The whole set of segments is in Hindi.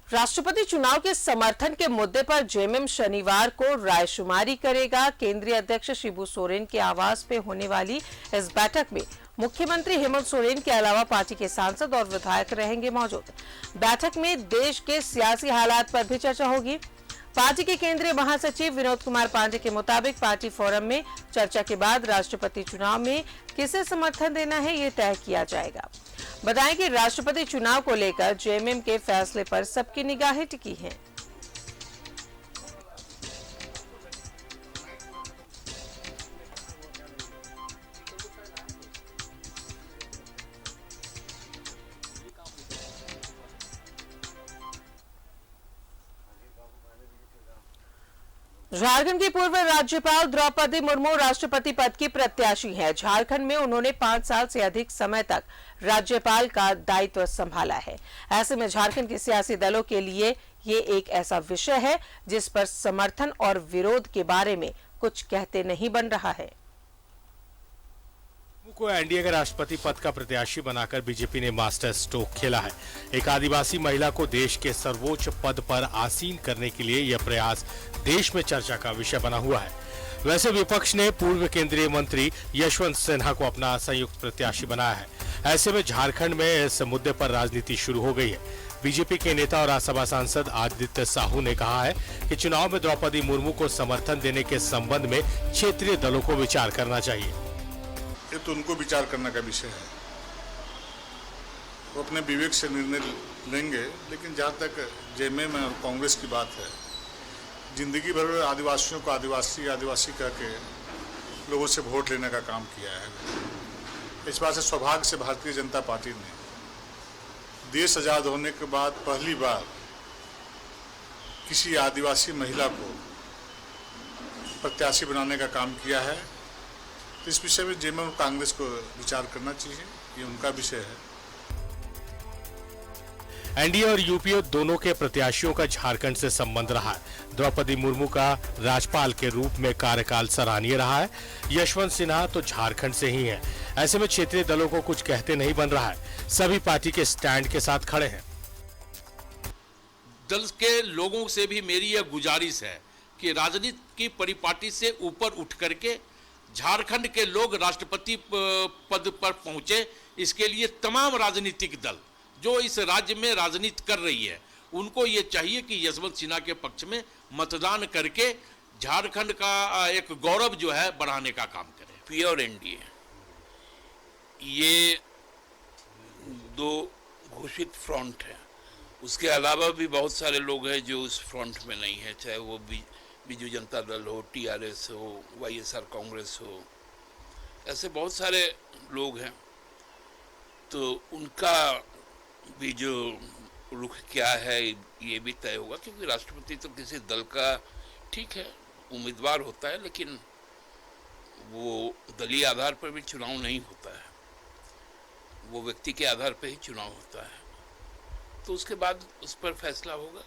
राष्ट्रपति चुनाव के समर्थन के मुद्दे पर जेएमएम शनिवार को रायशुमारी करेगा। केंद्रीय अध्यक्ष शिबू सोरेन के आवास पे होने वाली इस बैठक में मुख्यमंत्री हेमंत सोरेन के अलावा पार्टी के सांसद और विधायक रहेंगे मौजूद। बैठक में देश के सियासी हालात पर भी चर्चा होगी। पार्टी के केंद्रीय महासचिव विनोद कुमार पांडे के मुताबिक पार्टी फोरम में चर्चा के बाद राष्ट्रपति चुनाव में किसे समर्थन देना है ये तय किया जाएगा। बताएं कि राष्ट्रपति चुनाव को लेकर जेएमएम के फैसले पर सबकी निगाहें टिकी हैं। झारखंड की पूर्व राज्यपाल द्रौपदी मुर्मू राष्ट्रपति पद की प्रत्याशी है। झारखंड में उन्होंने 5 साल से अधिक समय तक राज्यपाल का दायित्व संभाला है। ऐसे में झारखंड के सियासी दलों के लिए ये एक ऐसा विषय है जिस पर समर्थन और विरोध के बारे में कुछ कहते नहीं बन रहा है। को एनडीए के राष्ट्रपति पद का प्रत्याशी बनाकर बीजेपी ने मास्टर स्ट्रोक खेला है। एक आदिवासी महिला को देश के सर्वोच्च पद पर आसीन करने के लिए यह प्रयास देश में चर्चा का विषय बना हुआ है। वैसे विपक्ष ने पूर्व केंद्रीय मंत्री यशवंत सिन्हा को अपना संयुक्त प्रत्याशी बनाया है। ऐसे में झारखंड में इस मुद्दे पर राजनीति शुरू हो गई है। बीजेपी के नेता और राज्यसभा सांसद आदित्य साहू ने कहा है कि चुनाव में द्रौपदी मुर्मू को समर्थन देने के संबंध में क्षेत्रीय दलों को विचार करना चाहिए। ये तो उनको विचार करने का विषय है, वो अपने विवेक से निर्णय लेंगे। लेकिन जहाँ तक जेएमएम और कांग्रेस की बात है, जिंदगी भर आदिवासियों को आदिवासी कह के लोगों से वोट लेने का काम किया है। इस बात से सौभाग्य से भारतीय जनता पार्टी ने देश आज़ाद होने के बाद पहली बार किसी आदिवासी महिला को प्रत्याशी बनाने का काम किया है। तो इस विषय में जेएमएम और कांग्रेस को विचार करना चाहिए, ये उनका विषय है। एनडीए और यूपीए दोनों के प्रत्याशियों का झारखंड से संबंध रहा है। द्रौपदी मुर्मू का राज्यपाल के रूप में कार्यकाल सराहनीय रहा है। यशवंत सिन्हा तो झारखंड से ही है। ऐसे में क्षेत्रीय दलों को कुछ कहते नहीं बन रहा है। सभी पार्टी के स्टैंड के साथ खड़े हैं। दल के लोगों से भी मेरी यह गुजारिश है कि राजनीति की परिपाटी से ऊपर उठ करके झारखंड के लोग राष्ट्रपति पद पर पहुंचे। इसके लिए तमाम राजनीतिक दल जो इस राज्य में राजनीति कर रही है, उनको ये चाहिए कि यशवंत सिन्हा के पक्ष में मतदान करके झारखंड का एक गौरव जो है बढ़ाने का काम करें। प्योर एनडीए, ये 2 घोषित फ्रंट है। उसके अलावा भी बहुत सारे लोग हैं जो उस फ्रंट में नहीं है, चाहे वो बीजू जनता दल हो, टीआरएस हो, वाईएसआर कांग्रेस हो, ऐसे बहुत सारे लोग हैं। तो उनका भी जो रुख क्या है ये भी तय होगा, क्योंकि राष्ट्रपति तो किसी दल का ठीक है उम्मीदवार होता है, लेकिन वो दलीय आधार पर भी चुनाव नहीं होता है, वो व्यक्ति के आधार पर ही चुनाव होता है। तो उसके बाद उस पर फैसला होगा।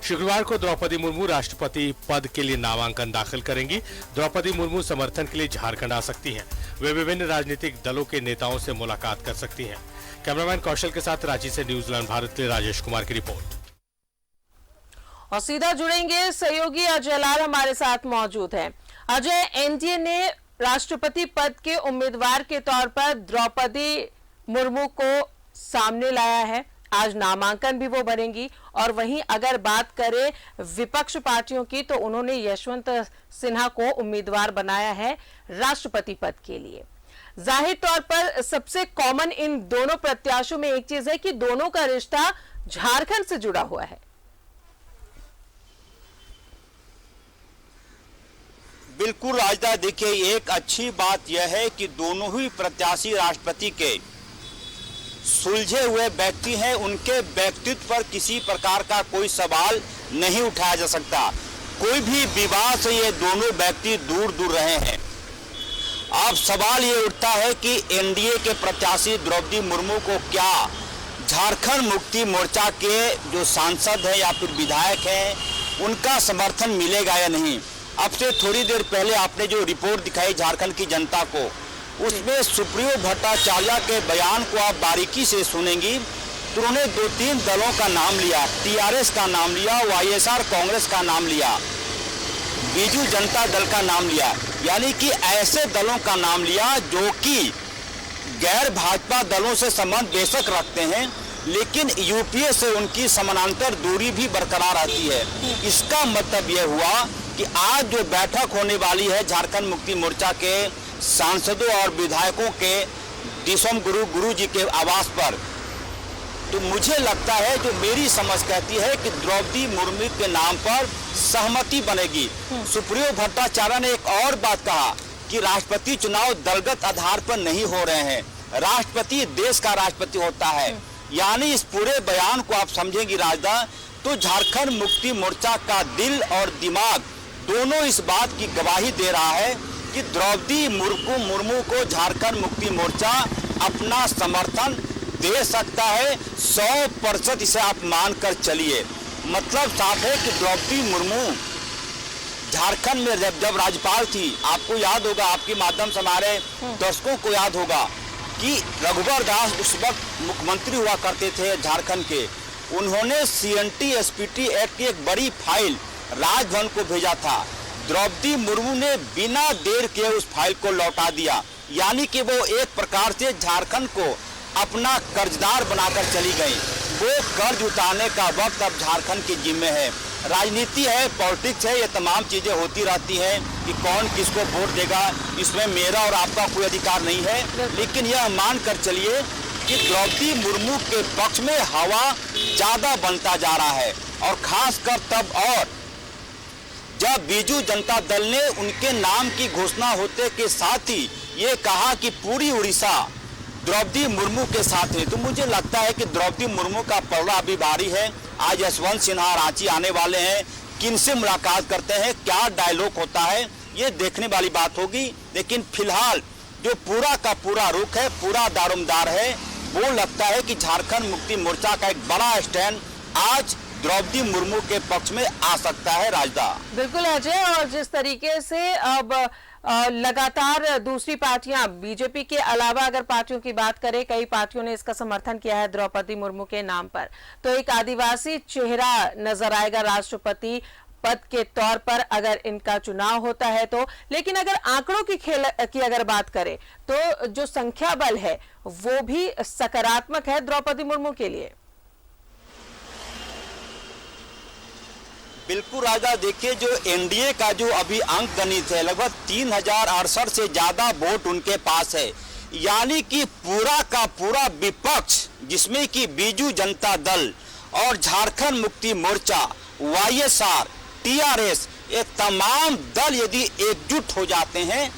शुक्रवार को द्रौपदी मुर्मू राष्ट्रपति पद के लिए नामांकन दाखिल करेंगी। द्रौपदी मुर्मू समर्थन के लिए झारखंड आ सकती हैं। वे विभिन्न राजनीतिक दलों के नेताओं से मुलाकात कर सकती हैं। कैमरामैन कौशल के साथ रांची से न्यूजीलैंड भारत के लिए राजेश कुमार की रिपोर्ट। और सीधा जुड़ेंगे सहयोगी अजय लाल हमारे साथ मौजूद हैं। अजय, एनडीए ने राष्ट्रपति पद के उम्मीदवार के तौर पर द्रौपदी मुर्मू को सामने लाया है। आज नामांकन भी वो भरेंगी। और वहीं अगर बात करें विपक्ष पार्टियों की, तो उन्होंने यशवंत सिन्हा को उम्मीदवार बनाया है राष्ट्रपति पद के लिए। जाहिर तौर पर सबसे कॉमन इन दोनों प्रत्याशियों में एक चीज है कि दोनों का रिश्ता झारखंड से जुड़ा हुआ है। बिल्कुल राजदा, देखिए एक अच्छी बात यह है कि दोनों ही प्रत्याशी राष्ट्रपति के सुलझे हुए व्यक्ति हैं। उनके व्यक्तित्व पर किसी प्रकार का कोई सवाल नहीं उठाया जा सकता। कोई भी विवाद से ये दोनों व्यक्ति दूर दूर रहे हैं। अब सवाल ये उठता है कि एनडीए के प्रत्याशी द्रौपदी मुर्मू को क्या झारखंड मुक्ति मोर्चा के जो सांसद हैं या फिर विधायक हैं उनका समर्थन मिलेगा या नहीं। अब से थोड़ी देर पहले आपने जो रिपोर्ट दिखाई झारखंड की जनता को, उसमें सुप्रियो भट्टाचार्य के बयान को आप बारीकी से सुनेंगी तो उन्होंने 2-3 दलों का नाम लिया, टीआरएस का नाम लिया, वाईएसआर कांग्रेस का नाम लिया, बीजू जनता दल का नाम लिया, यानी कि ऐसे दलों का नाम लिया जो कि गैर भाजपा दलों से संबंध बेशक रखते हैं, लेकिन यूपीए से उनकी समानांतर दूरी भी बरकरार रहती है। इसका मतलब यह हुआ कि आज जो बैठक होने वाली है झारखंड मुक्ति मोर्चा के सांसदों और विधायकों के दिसोम गुरु जी के आवास पर, तो मुझे लगता है, जो मेरी समझ कहती है कि द्रौपदी मुर्मू के नाम पर सहमति बनेगी। सुप्रियो भट्टाचार्य ने एक और बात कहा कि राष्ट्रपति चुनाव दलगत आधार पर नहीं हो रहे हैं, राष्ट्रपति देश का राष्ट्रपति होता है। यानी इस पूरे बयान को आप समझेंगी राजदा, तो झारखंड मुक्ति मोर्चा का दिल और दिमाग दोनों इस बात की गवाही दे रहा है कि द्रौपदी मुर्मू को झारखंड मुक्ति मोर्चा अपना समर्थन दे सकता है। 100% इसे आप मानकर चलिए। मतलब साफ है कि द्रौपदी मुर्मू झारखंड में जब राज्यपाल थी, आपको याद होगा, आपके माध्यम से हमारे दर्शकों को याद होगा कि रघुवर दास उस वक्त मुख्यमंत्री हुआ करते थे झारखंड के। उन्होंने CNT SPT एक्ट की एक बड़ी फाइल राजभवन को भेजा था। द्रौपदी मुर्मू ने बिना देर किए उस फाइल को लौटा दिया, यानी कि वो एक प्रकार से झारखंड को अपना कर्जदार बनाकर चली गई। वो कर्ज उतारने का वक्त अब झारखंड के जिम्मे है। राजनीति है, पॉलिटिक्स है, ये तमाम चीजें होती रहती हैं कि कौन किसको वोट देगा, इसमें मेरा और आपका कोई अधिकार नहीं है। लेकिन यह मान कर चलिए कि द्रौपदी मुर्मू के पक्ष में हवा ज्यादा बनता जा रहा है, और खासकर तब और जब बीजू जनता दल ने उनके नाम की घोषणा होते के साथ ही ये कहा कि पूरी उड़ीसा द्रौपदी मुर्मू के साथ है। तो मुझे लगता है कि द्रौपदी मुर्मू का पलड़ा अभी भारी है। आज यशवंत सिन्हा रांची आने वाले हैं, किनसे मुलाकात करते हैं, क्या डायलॉग होता है, ये देखने वाली बात होगी। लेकिन फिलहाल जो पूरा का पूरा रुख है, पूरा दारोमदार है, वो लगता है कि झारखंड मुक्ति मोर्चा का एक बड़ा स्टैंड आज द्रौपदी मुर्मू के पक्ष में आ सकता है। राजदा बिल्कुल अजय, और जिस तरीके से अब लगातार दूसरी पार्टियां, बीजेपी के अलावा अगर पार्टियों की बात करें, कई पार्टियों ने इसका समर्थन किया है द्रौपदी मुर्मू के नाम पर, तो एक आदिवासी चेहरा नजर आएगा राष्ट्रपति पद के तौर पर अगर इनका चुनाव होता है तो। लेकिन अगर आंकड़ों की अगर बात करें तो जो संख्या बल है वो भी सकारात्मक है द्रौपदी मुर्मू के लिए। बिल्कुल राजा, देखिए जो एनडीए का जो अभी अंक गणित है, लगभग 3068 से ज्यादा वोट उनके पास है। यानी कि पूरा का पूरा विपक्ष, जिसमें कि बीजू जनता दल और झारखंड मुक्ति मोर्चा, वाईएसआर, टीआरएस, ये तमाम दल यदि एकजुट हो जाते हैं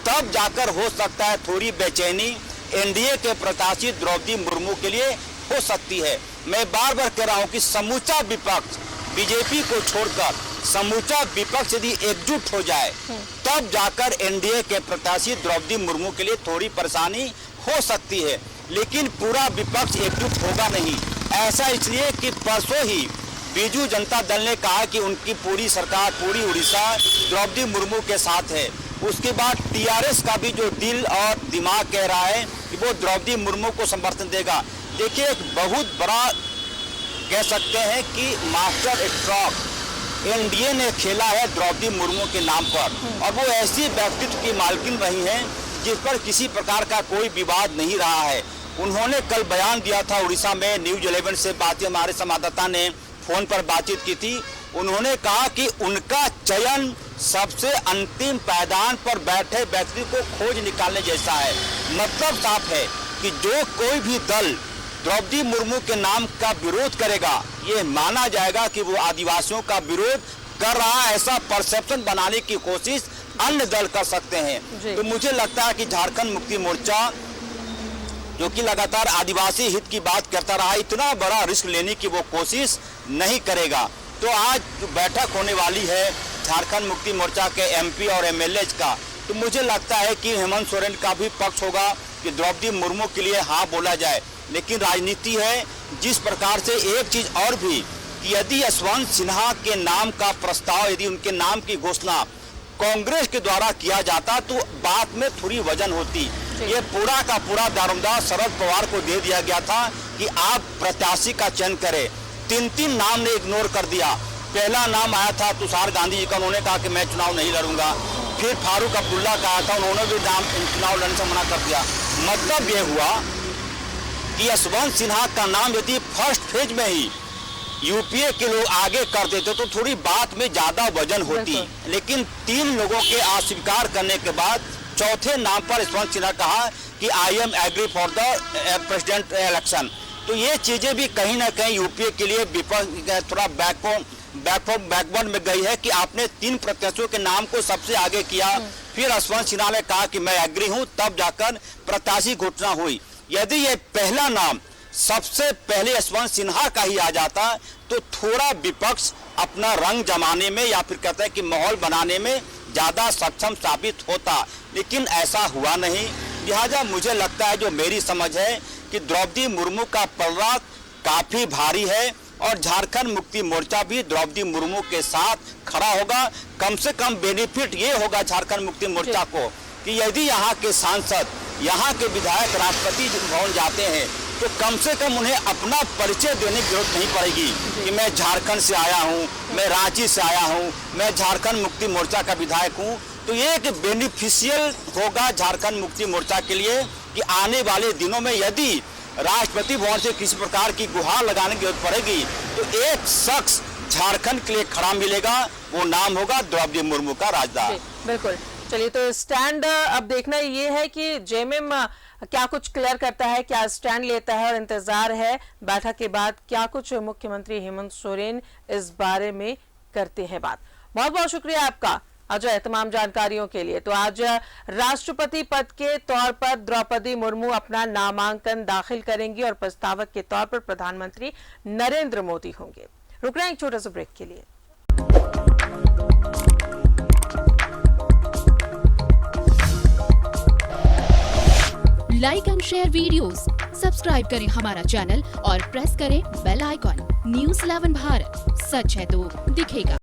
तब जाकर हो सकता है थोड़ी बेचैनी एनडीए के प्रत्याशी द्रौपदी मुर्मू के लिए हो सकती है। मैं बार बार कह रहा हूं कि समूचा विपक्ष, बीजेपी को छोड़कर समूचा विपक्ष यदि एकजुट हो जाए तब जाकर एनडीए के प्रत्याशी द्रौपदी मुर्मू के लिए थोड़ी परेशानी हो सकती है। लेकिन पूरा विपक्ष एकजुट होगा नहीं। ऐसा इसलिए कि परसों ही बीजू जनता दल ने कहा कि उनकी पूरी सरकार, पूरी उड़ीसा द्रौपदी मुर्मू के साथ है। उसके बाद टीआरएस का भी जो दिल और दिमाग कह रहा है कि वो द्रौपदी मुर्मू को समर्थन देगा। देखिए, एक बहुत बड़ा कह सकते हैं कि मास्टर स्ट्रोक एनडीए ने खेला है द्रौपदी मुर्मू के नाम पर, और वो ऐसी व्यक्तित्व की मालकिन रही हैं जिस पर किसी प्रकार का कोई विवाद नहीं रहा है। उन्होंने कल बयान दिया था उड़ीसा में, न्यूज 11 से बातचीत, हमारे संवाददाता ने फोन पर बातचीत की थी। उन्होंने कहा कि उनका चयन सबसे अंतिम पायदान पर बैठे व्यक्ति को खोज निकालने जैसा है। मतलब साफ है कि जो कोई भी दल द्रौपदी मुर्मू के नाम का विरोध करेगा, ये माना जाएगा कि वो आदिवासियों का विरोध कर रहा है। ऐसा परसेप्शन बनाने की कोशिश अन्य दल कर सकते हैं। तो मुझे लगता है कि झारखंड मुक्ति मोर्चा, जो कि लगातार आदिवासी हित की बात करता रहा, इतना बड़ा रिस्क लेने की वो कोशिश नहीं करेगा। तो आज जो बैठक होने वाली है झारखंड मुक्ति मोर्चा के एमपी और एमएलए का, तो मुझे लगता है कि हेमंत सोरेन का भी पक्ष होगा कि द्रौपदी मुर्मू के लिए हाँ बोला जाए। लेकिन राजनीति है, जिस प्रकार से एक चीज और भी कि यदि यशवंत सिन्हा के नाम का प्रस्ताव, यदि उनके नाम की घोषणा कांग्रेस के द्वारा किया जाता तो बात में थोड़ी वजन होती। ये पूरा का पूरा दारोमदार शरद पवार को दे दिया गया था कि आप प्रत्याशी का चयन करें। 3 नाम ने इग्नोर कर दिया। पहला नाम आया था तुषार गांधी जी का, उन्होंने कहा कि मैं चुनाव नहीं लड़ूंगा। फिर फारूक अब्दुल्ला का आया था, उन्होंने भी चुनाव लड़ने से मना कर दिया। मतलब ये हुआ कि यशवंत सिन्हा का नाम यदि फर्स्ट फेज में ही यूपीए के लोग आगे कर देते तो थोड़ी बात में ज्यादा वजन होती, लेकिन 3 लोगों के अस्वीकार करने के बाद चौथे नाम पर यशवंत सिन्हा कहा कि I am agree for the president election. तो ये चीजें भी कहीं ना कहीं यूपीए के लिए थोड़ा बैकवर्ड में गई है कि आपने 3 प्रत्याशियों के नाम को सबसे आगे किया, फिर यशवंत सिन्हा ने कहा कि मैं एग्री हूं, तब जाकर प्रत्याशी घोषणा हुई। यदि ये पहला नाम सबसे पहले यशवंत सिन्हा का ही आ जाता तो थोड़ा विपक्ष अपना रंग जमाने में या फिर कहते हैं कि माहौल बनाने में ज्यादा सक्षम साबित होता, लेकिन ऐसा हुआ नहीं। लिहाजा मुझे लगता है, जो मेरी समझ है, कि द्रौपदी मुर्मू का पलड़ा काफी भारी है और झारखंड मुक्ति मोर्चा भी द्रौपदी मुर्मू के साथ खड़ा होगा। कम से कम बेनिफिट ये होगा झारखंड मुक्ति मोर्चा को कि यदि यहाँ के सांसद, यहाँ के विधायक राष्ट्रपति भवन जाते हैं तो कम से कम उन्हें अपना परिचय देने की जरूरत नहीं पड़ेगी कि मैं झारखंड से आया हूँ, मैं रांची से आया हूँ, मैं झारखंड मुक्ति मोर्चा का विधायक हूँ। तो ये एक बेनिफिशियल होगा झारखंड मुक्ति मोर्चा के लिए कि आने वाले दिनों में यदि राष्ट्रपति भवन से किसी प्रकार की गुहार लगाने की जरूरत पड़ेगी तो एक शख्स झारखंड के लिए खड़ा मिलेगा, वो नाम होगा द्रौपदी मुर्मू का राजदार। बिल्कुल। चलिए, तो स्टैंड अब देखना ये है कि जेएमएम क्या कुछ क्लियर करता है, क्या स्टैंड लेता है, और इंतजार है बैठक के बाद क्या कुछ मुख्यमंत्री हेमंत सोरेन इस बारे में करते हैं बात। बहुत बहुत शुक्रिया आपका अजय तमाम जानकारियों के लिए। तो आज राष्ट्रपति पद के तौर पर द्रौपदी मुर्मू अपना नामांकन दाखिल करेंगी और प्रस्तावक के तौर पर प्रधानमंत्री नरेंद्र मोदी होंगे। रुक रहे हैं एक छोटा सा ब्रेक के लिए। Like and share videos, subscribe करें हमारा चैनल और प्रेस करें बेल आइकॉन। न्यूज़ 11 भारत, सच है तो दिखेगा।